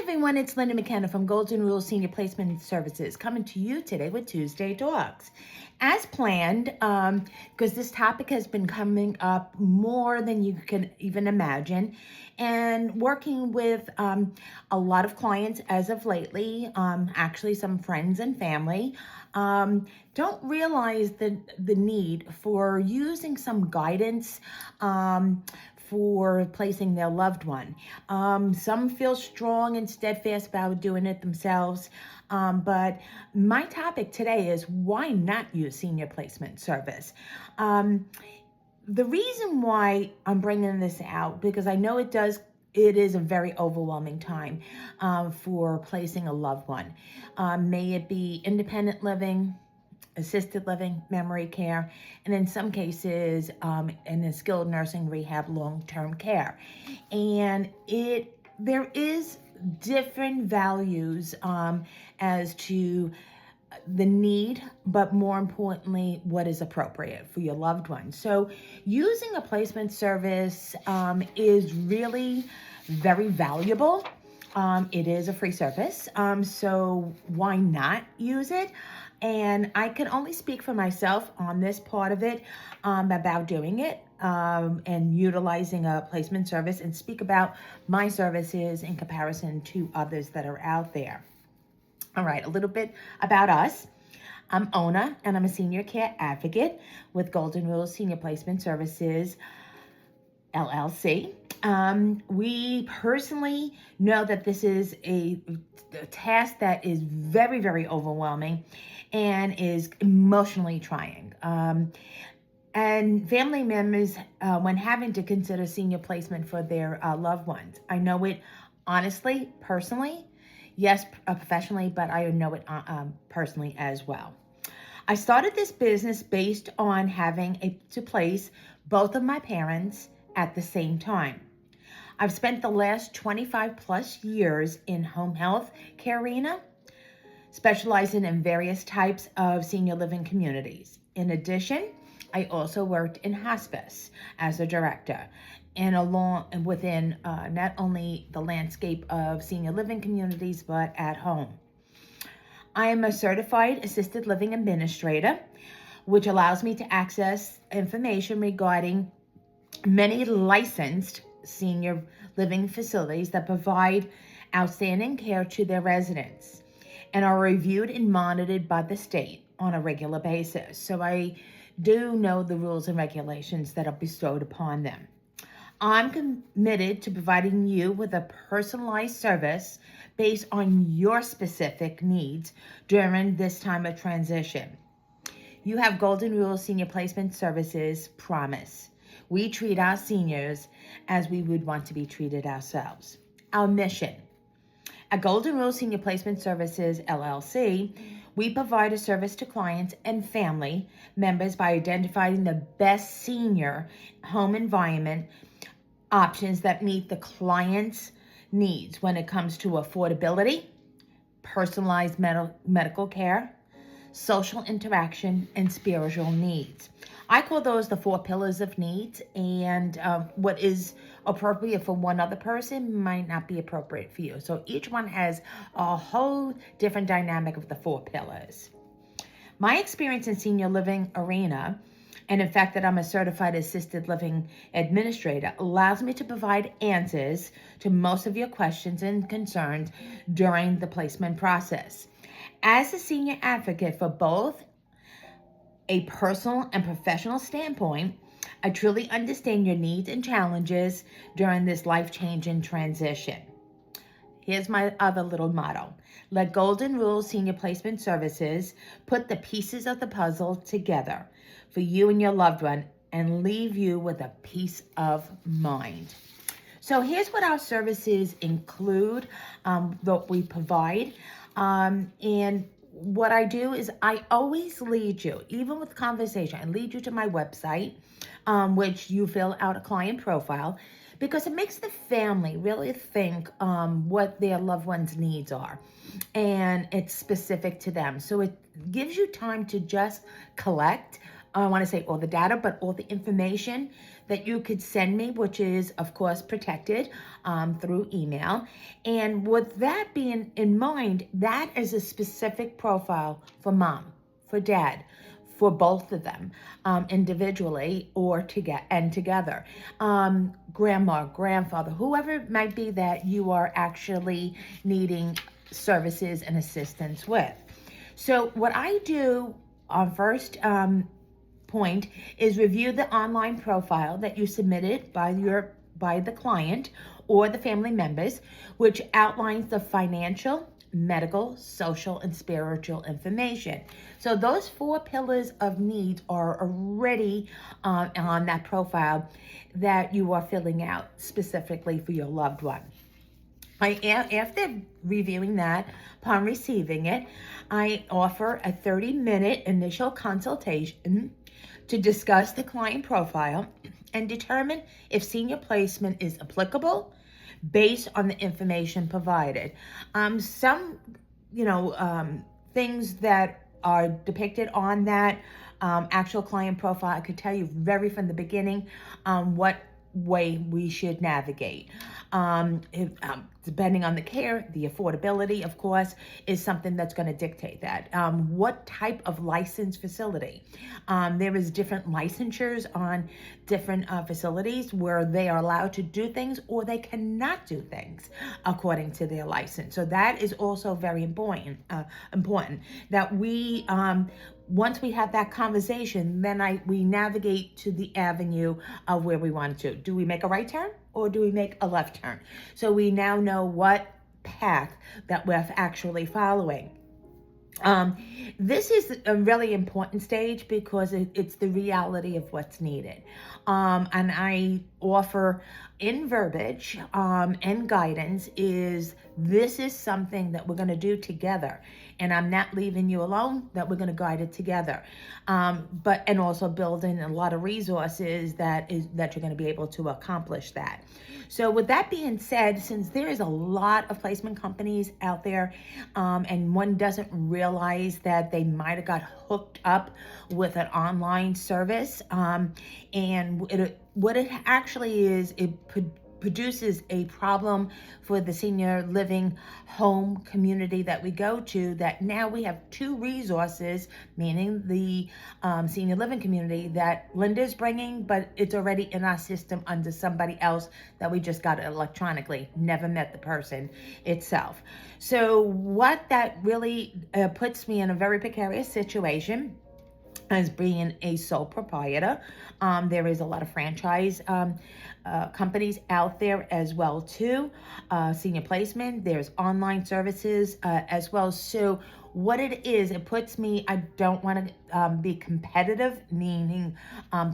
everyone, it's Linda McKenna from Golden Rule Senior Placement Services coming to you today with Tuesday Talks. As planned, because this topic has been coming up more than you can even imagine, and working with a lot of clients as of lately, actually some friends and family, don't realize the need for using some guidance for placing their loved one. Some feel strong and steadfast about doing it themselves, but my topic today is why not use senior placement service? The reason why I'm bringing this out, because I know it is a very overwhelming time for placing a loved one. May it be independent living, assisted living, memory care, and in some cases, in a skilled nursing rehab, long-term care. And there is different values as to the need, but more importantly, what is appropriate for your loved one. So using a placement service is really very valuable. It is a free service, so why not use it? And I can only speak for myself on this part of it, about doing it and utilizing a placement service, and speak about my services in comparison to others that are out there. All right, a little bit about us. I'm Ona, and I'm a senior care advocate with Golden Rule Senior Placement Services, LLC. We personally know that this is a task that is very, very overwhelming and is emotionally trying. And family members, when having to consider senior placement for their loved ones. I know it honestly, personally, yes, professionally, but I know it personally as well. I started this business based on having to place both of my parents at the same time. I've spent the last 25 plus years in home health care arena, specializing in various types of senior living communities. In addition, I also worked in hospice as a director and within not only the landscape of senior living communities, but at home. I am a certified assisted living administrator, which allows me to access information regarding many licensed senior living facilities that provide outstanding care to their residents and are reviewed and monitored by the state on a regular basis. So I do know the rules and regulations that are bestowed upon them. I'm committed to providing you with a personalized service based on your specific needs during this time of transition. You have Golden Rule Senior Placement Services promise. We treat our seniors as we would want to be treated ourselves. Our mission. At Golden Rule Senior Placement Services, LLC, we provide a service to clients and family members by identifying the best senior home environment options that meet the client's needs when it comes to affordability, personalized medical care, social interaction, and spiritual needs. I call those the 4 pillars of needs, and what is appropriate for one other person might not be appropriate for you. So each one has a whole different dynamic of the 4 pillars. My experience in senior living arena, and in fact that I'm a certified assisted living administrator, allows me to provide answers to most of your questions and concerns during the placement process. As a senior advocate for both a personal and professional standpoint, I truly understand your needs and challenges during this life-changing transition. Here's my other little motto. Let Golden Rule Senior Placement Services put the pieces of the puzzle together for you and your loved one and leave you with a peace of mind. So here's what our services include, that we provide. And what I do is I always lead you, even with conversation, I lead you to my website, which you fill out a client profile, because it makes the family really think what their loved one's needs are, and it's specific to them. So it gives you time to just collect I want to say all the data, but all the information that you could send me, which is of course protected through email. And with that being in mind, that is a specific profile for mom, for dad, for both of them, individually or together. Grandma, grandfather, whoever it might be that you are actually needing services and assistance with. So what I do on first point is review the online profile that you submitted by the client or the family members, which outlines the financial, medical, social, and spiritual information. So those 4 pillars of needs are already on that profile that you are filling out specifically for your loved one. After reviewing that, upon receiving it, I offer a 30-minute initial consultation to discuss the client profile and determine if senior placement is applicable based on the information provided. Some, things that are depicted on that actual client profile, I could tell you very from the beginning what way we should navigate. Depending on the care, the affordability, of course, is something that's going to dictate that. What type of licensed facility? There is different licensures on different facilities where they are allowed to do things or they cannot do things according to their license. So that is also very important. That we once we have that conversation, then we navigate to the avenue of where we want to. Do we make a right turn or do we make a left turn? So we now know what path that we're actually following. This is a really important stage because it's the reality of what's needed. And I offer in verbiage and guidance this is something that we're going to do together. And I'm not leaving you alone, that we're going to guide it together. And also building a lot of resources that you're going to be able to accomplish that. So with that being said, since there is a lot of placement companies out there, and one doesn't realize that they might have got hooked up with an online service, and what it actually is, it produces a problem for the senior living home community that we go to, that now we have 2 resources, meaning the senior living community that Linda's bringing, but it's already in our system under somebody else that we just got electronically, never met the person itself. So what that really puts me in a very precarious situation as being a sole proprietor. There is a lot of franchise companies out there as well too. Senior placement, there's online services as well. So what it is, it puts me, I don't want to be competitive, meaning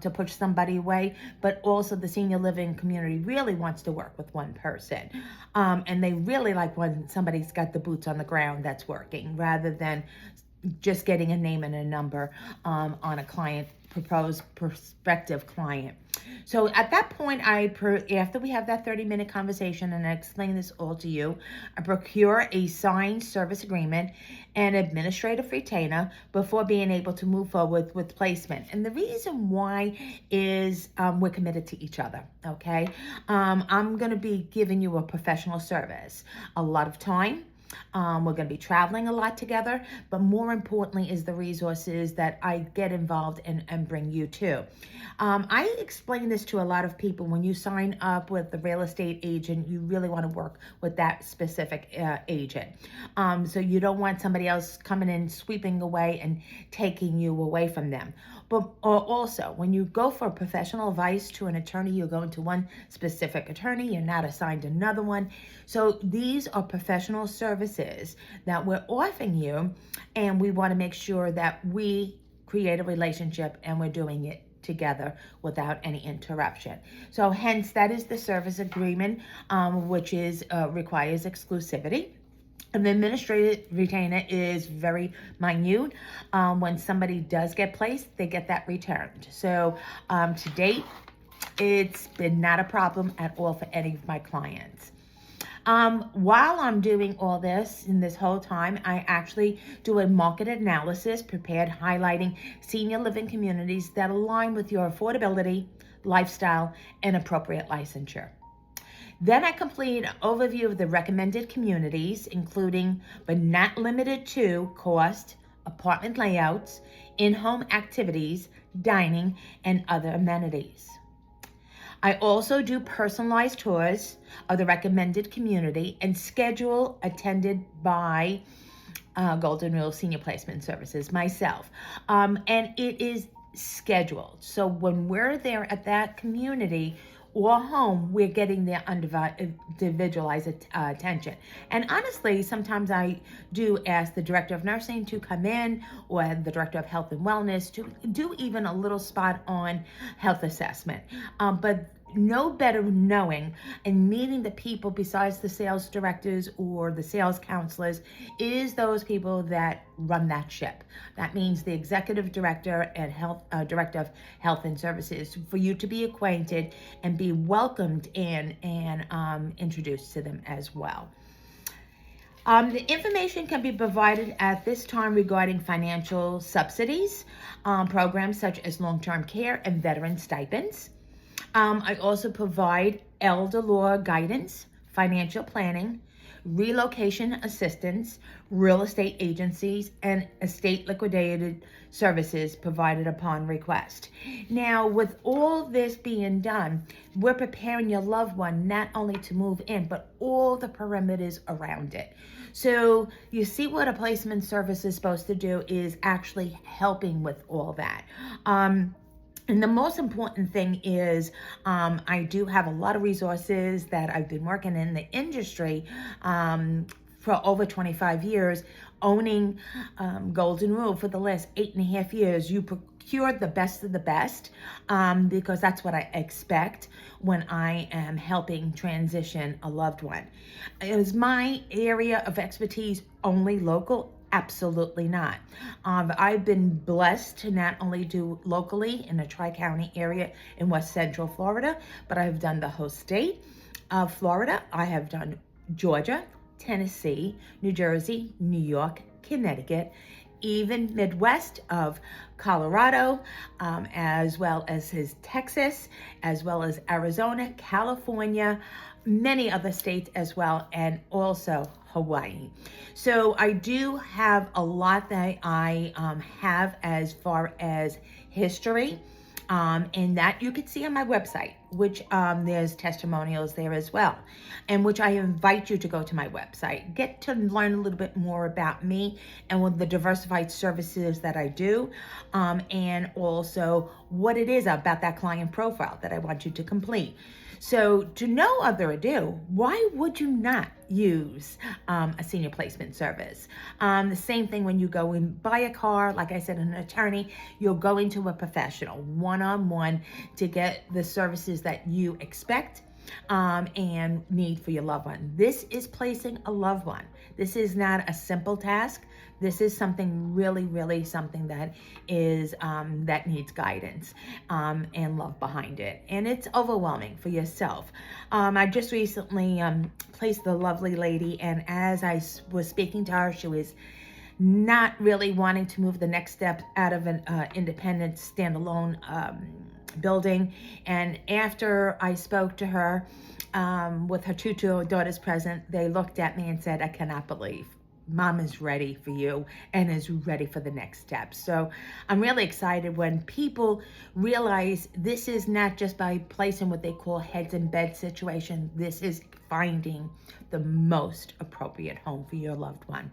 to push somebody away, but also the senior living community really wants to work with one person. And they really like when somebody's got the boots on the ground that's working, rather than just getting a name and a number on a prospective client. So at that point, after we have that 30-minute conversation and I explain this all to you, I procure a signed service agreement and administrative retainer before being able to move forward with placement. And the reason why is we're committed to each other, okay? I'm going to be giving you a professional service, a lot of time. We're going to be traveling a lot together, but more importantly is the resources that I get involved and bring you to. I explain this to a lot of people. When you sign up with the real estate agent, you really want to work with that specific agent. So you don't want somebody else coming in, sweeping away and taking you away from them. But also, when you go for professional advice to an attorney, you're going to one specific attorney, you're not assigned another one. So these are professional services that we're offering you, and we want to make sure that we create a relationship and we're doing it together without any interruption. So hence, that is the service agreement, which requires exclusivity. And the administrative retainer is very minute. When somebody does get placed, they get that returned. So to date, it's been not a problem at all for any of my clients. While I'm doing all this in this whole time, I actually do a market analysis prepared highlighting senior living communities that align with your affordability, lifestyle, and appropriate licensure. Then I complete an overview of the recommended communities, including but not limited to cost, apartment layouts, in-home activities, dining, and other amenities. I also do personalized tours of the recommended community and schedule attended by Golden Rule Senior Placement Services myself. And it is scheduled. So when we're there at that community or home, we're getting their individualized attention. And honestly, sometimes I do ask the director of nursing to come in or the director of health and wellness to do even a little spot on health assessment. But no better knowing and meeting the people besides the sales directors or the sales counselors is those people that run that ship. That means the executive director and director of health and services, for you to be acquainted and be welcomed in and introduced to them as well. The information can be provided at this time regarding financial subsidies, programs such as long-term care and veteran stipends. I also provide elder law guidance, financial planning, relocation assistance, real estate agencies, and estate liquidated services provided upon request. Now, with all this being done, we're preparing your loved one not only to move in, but all the perimeters around it. So you see what a placement service is supposed to do is actually helping with all that. And the most important thing is I do have a lot of resources that I've been working in the industry for over 25 years, owning Golden Rule for the last 8.5 years. You procure the best of the best because that's what I expect when I am helping transition a loved one. Is my area of expertise only local? Absolutely not. I've been blessed to not only do locally in the Tri-County area in West Central Florida, but I've done the whole state of Florida. I have done Georgia, Tennessee, New Jersey, New York, Connecticut, even Midwest of Colorado, as well as Texas, as well as Arizona, California, many other states as well, and also Hawaii. So I do have a lot that I have as far as history. And that you can see on my website, which there's testimonials there as well, and which I invite you to go to my website, get to learn a little bit more about me and with the diversified services that I do, and also what it is about that client profile that I want you to complete. So to no other ado, why would you not use a senior placement service? The same thing when you go and buy a car, like I said, an attorney, you're going to a professional one-on-one to get the services that you expect and need for your loved one. This is placing a loved one. This is not a simple task. This is something really something that is that needs guidance and love behind it, and it's overwhelming for yourself. I just recently placed the lovely lady, and as I was speaking to her, she was not really wanting to move the next step out of an independent standalone building. And after I spoke to her with her two daughters present, they looked at me and said, "I cannot believe Mom is ready for you and is ready for the next step." So I'm really excited when people realize this is not just by placing what they call heads in bed situation. This is finding the most appropriate home for your loved one.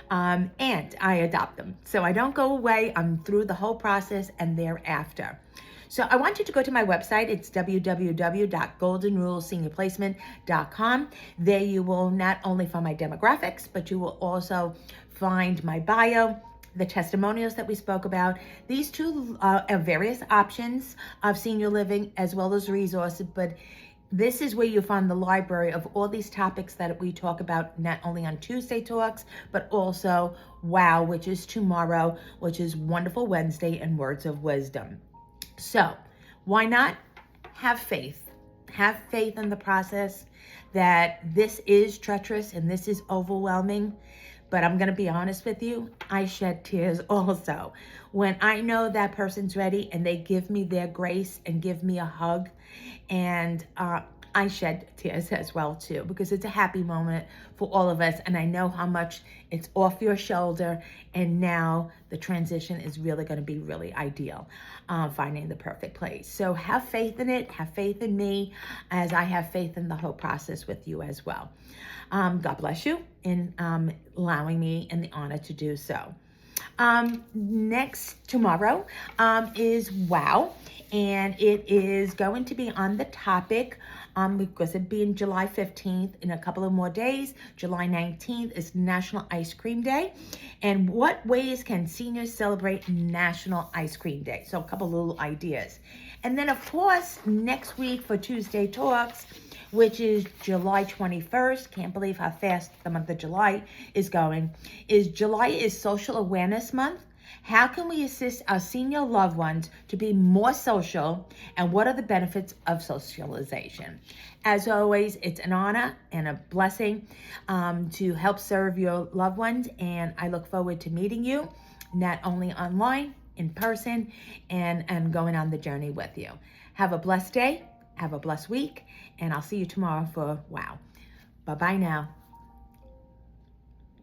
And I adopt them. So I don't go away. I'm through the whole process and thereafter. So I want you to go to my website. It's www.goldenruleseniorplacement.com. There you will not only find my demographics, but you will also find my bio, the testimonials that we spoke about, these two various options of senior living as well as resources, but this is where you find the library of all these topics that we talk about, not only on Tuesday Talks, but also WOW, which is tomorrow, which is Wonderful Wednesday, and Words of Wisdom. So why not have faith? Have faith in the process. that this is treacherous and this is overwhelming. But I'm going to be honest with you, I shed tears also. When I know that person's ready and they give me their grace and give me a hug, and I shed tears as well too, because it's a happy moment for all of us. And I know how much it's off your shoulder. And now the transition is really going to be really ideal, finding the perfect place. So have faith in it. Have faith in me as I have faith in the whole process with you as well. God bless you in allowing me and the honor to do so. Next tomorrow is WOW, and it is going to be on the topic because it being July 15th in a couple of more days. July 19th is National Ice Cream Day, and what ways can seniors celebrate National Ice Cream Day? So a couple little ideas. And then of course next week for Tuesday Talks, which is July 21st. Can't believe how fast the month of July is going. July is Social Awareness Month. How can we assist our senior loved ones to be more social, and what are the benefits of socialization? As always, it's an honor and a blessing to help serve your loved ones, and I look forward to meeting you, not only online, in person, and going on the journey with you. Have a blessed day. Have a blessed week, and I'll see you tomorrow for WOW. Bye-bye now.